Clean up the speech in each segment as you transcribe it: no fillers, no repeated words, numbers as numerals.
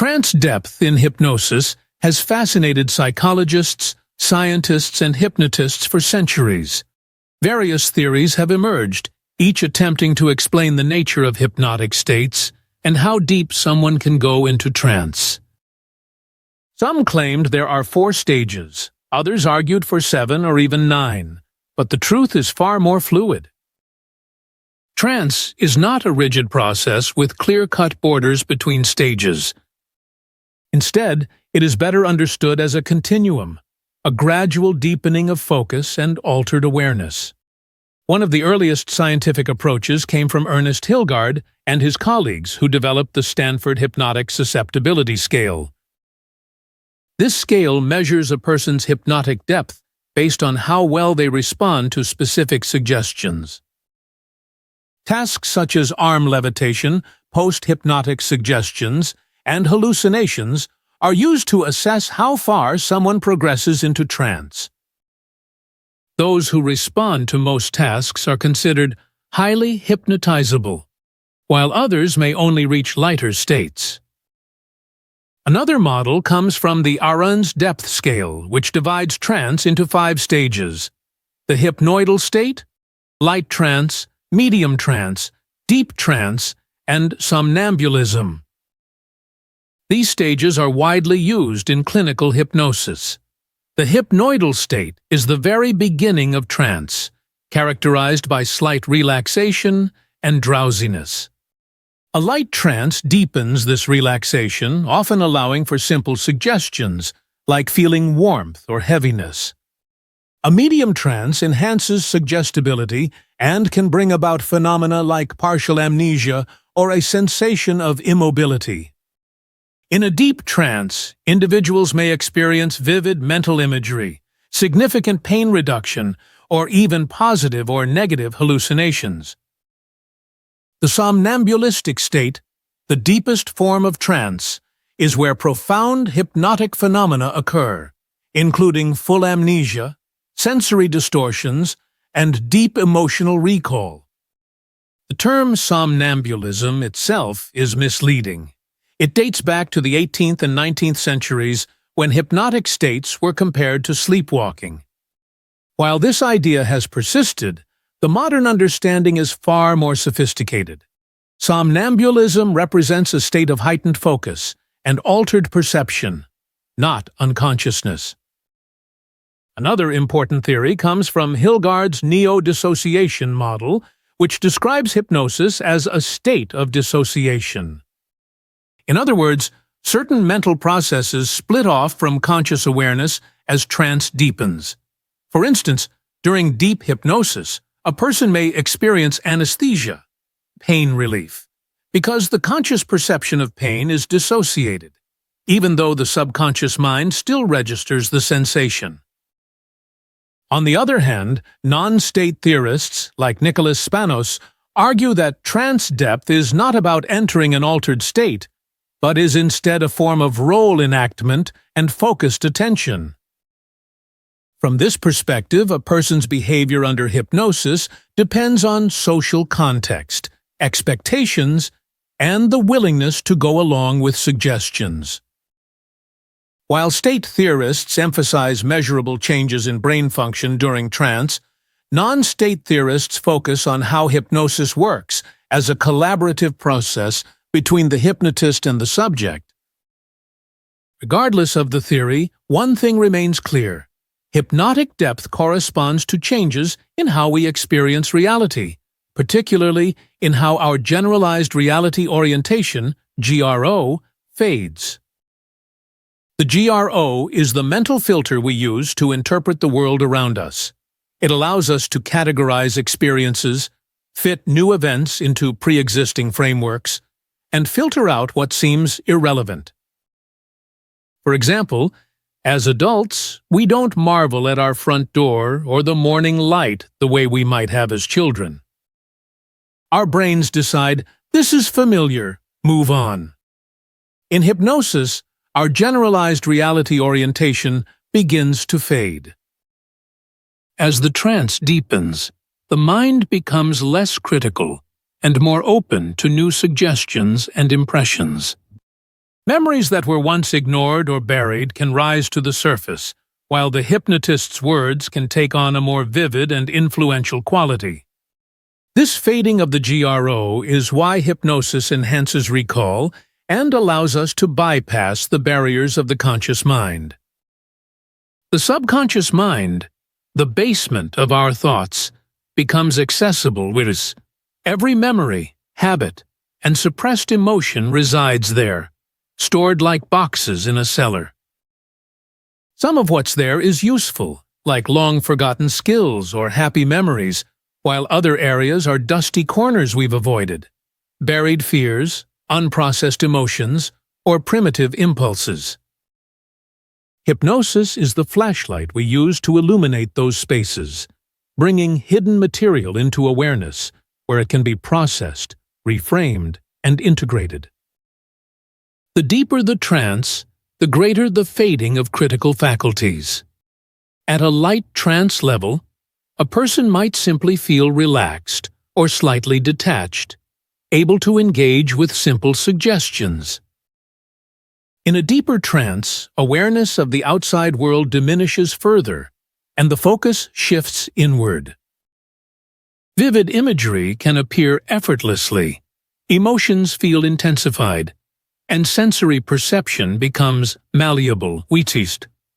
Trance depth in hypnosis has fascinated psychologists, scientists, and hypnotists for centuries. Various theories have emerged, each attempting to explain the nature of hypnotic states and how deep someone can go into trance. Some claimed there are 4 stages, others argued for 7 or even 9, but the truth is far more fluid. Trance is not a rigid process with clear-cut borders between stages. Instead, it is better understood as a continuum, a gradual deepening of focus and altered awareness. One of the earliest scientific approaches came from Ernest Hilgard and his colleagues who developed the Stanford Hypnotic Susceptibility Scale. This scale measures a person's hypnotic depth based on how well they respond to specific suggestions. Tasks such as arm levitation, post-hypnotic suggestions, and hallucinations are used to assess how far someone progresses into trance. Those who respond to most tasks are considered highly hypnotizable, while others may only reach lighter states. Another model comes from the Aron's depth scale, which divides trance into 5 stages: the hypnoidal state, light trance, medium trance, deep trance, and somnambulism. These stages are widely used in clinical hypnosis. The hypnoidal state is the very beginning of trance, characterized by slight relaxation and drowsiness. A light trance deepens this relaxation, often allowing for simple suggestions, like feeling warmth or heaviness. A medium trance enhances suggestibility and can bring about phenomena like partial amnesia or a sensation of immobility. In a deep trance, individuals may experience vivid mental imagery, significant pain reduction, or even positive or negative hallucinations. The somnambulistic state, the deepest form of trance, is where profound hypnotic phenomena occur, including full amnesia, sensory distortions, and deep emotional recall. The term somnambulism itself is misleading. It dates back to the 18th and 19th centuries when hypnotic states were compared to sleepwalking. While this idea has persisted, the modern understanding is far more sophisticated. Somnambulism represents a state of heightened focus and altered perception, not unconsciousness. Another important theory comes from Hilgard's neo-dissociation model, which describes hypnosis as a state of dissociation. In other words, certain mental processes split off from conscious awareness as trance deepens. For instance, during deep hypnosis, a person may experience anesthesia, pain relief, because the conscious perception of pain is dissociated, even though the subconscious mind still registers the sensation. On the other hand, non-state theorists, like Nicholas Spanos, argue that trance depth is not about entering an altered state, but is instead a form of role enactment and focused attention. From this perspective, a person's behavior under hypnosis depends on social context, expectations, and the willingness to go along with suggestions. While state theorists emphasize measurable changes in brain function during trance, non-state theorists focus on how hypnosis works as a collaborative process between the hypnotist and the subject. Regardless of the theory, one thing remains clear. Hypnotic depth corresponds to changes in how we experience reality, particularly in how our generalized reality orientation, GRO, fades. The GRO is the mental filter we use to interpret the world around us. It allows us to categorize experiences, fit new events into pre-existing frameworks, and filter out what seems irrelevant. For example, as adults, we don't marvel at our front door or the morning light the way we might have as children. Our brains decide, this is familiar, move on. In hypnosis, our generalized reality orientation begins to fade. As the trance deepens, the mind becomes less critical and more open to new suggestions and impressions. Memories that were once ignored or buried can rise to the surface, while the hypnotist's words can take on a more vivid and influential quality. This fading of the GRO is why hypnosis enhances recall and allows us to bypass the barriers of the conscious mind. The subconscious mind, the basement of our thoughts, becomes accessible with every memory, habit, and suppressed emotion resides there, stored like boxes in a cellar. Some of what's there is useful, like long-forgotten skills or happy memories, while other areas are dusty corners we've avoided, buried fears, unprocessed emotions, or primitive impulses. Hypnosis is the flashlight we use to illuminate those spaces, bringing hidden material into awareness where it can be processed, reframed, and integrated. The deeper the trance, the greater the fading of critical faculties. At a light trance level, a person might simply feel relaxed or slightly detached, able to engage with simple suggestions. In a deeper trance, awareness of the outside world diminishes further, and the focus shifts inward. Vivid imagery can appear effortlessly, emotions feel intensified, and sensory perception becomes malleable.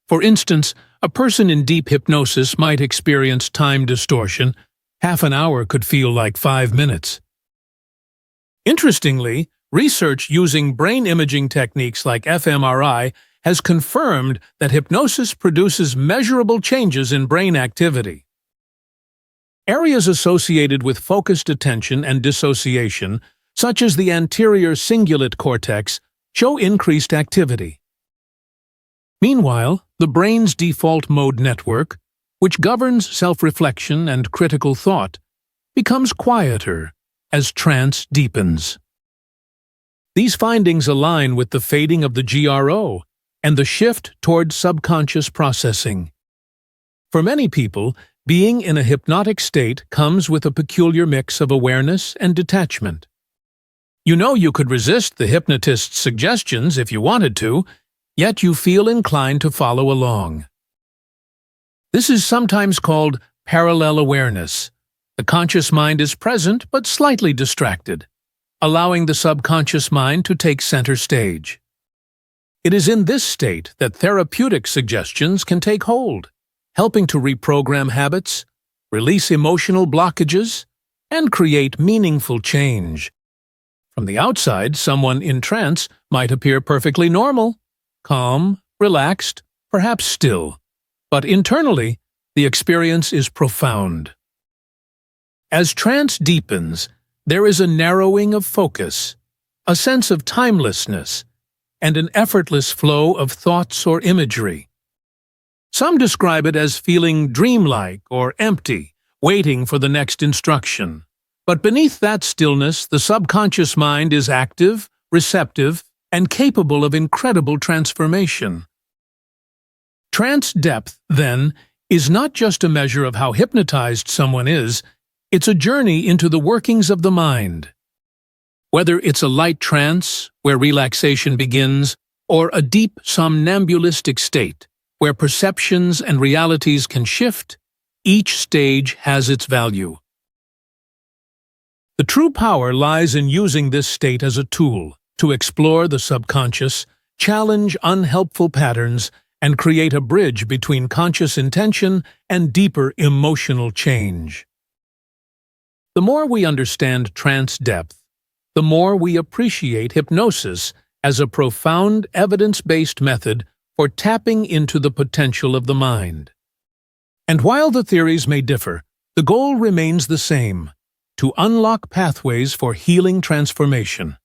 For instance, a person in deep hypnosis might experience time distortion. Half an hour could feel like 5 minutes. Interestingly, research using brain imaging techniques like fMRI has confirmed that hypnosis produces measurable changes in brain activity. Areas associated with focused attention and dissociation, such as the anterior cingulate cortex, show increased activity. Meanwhile, the brain's default mode network, which governs self-reflection and critical thought, becomes quieter as trance deepens. These findings align with the fading of the GRO and the shift toward subconscious processing. For many people, being in a hypnotic state comes with a peculiar mix of awareness and detachment. You know you could resist the hypnotist's suggestions if you wanted to, yet you feel inclined to follow along. This is sometimes called parallel awareness. The conscious mind is present but slightly distracted, allowing the subconscious mind to take center stage. It is in this state that therapeutic suggestions can take hold, helping to reprogram habits, release emotional blockages, and create meaningful change. From the outside, someone in trance might appear perfectly normal, calm, relaxed, perhaps still, but internally, the experience is profound. As trance deepens, there is a narrowing of focus, a sense of timelessness, and an effortless flow of thoughts or imagery. Some describe it as feeling dreamlike or empty, waiting for the next instruction. But beneath that stillness, the subconscious mind is active, receptive, and capable of incredible transformation. Trance depth, then, is not just a measure of how hypnotized someone is, it's a journey into the workings of the mind. Whether it's a light trance, where relaxation begins, or a deep somnambulistic state, where perceptions and realities can shift, each stage has its value. The true power lies in using this state as a tool to explore the subconscious, challenge unhelpful patterns, and create a bridge between conscious intention and deeper emotional change. The more we understand trance depth, the more we appreciate hypnosis as a profound evidence-based method for tapping into the potential of the mind. And while the theories may differ, the goal remains the same: to unlock pathways for healing transformation.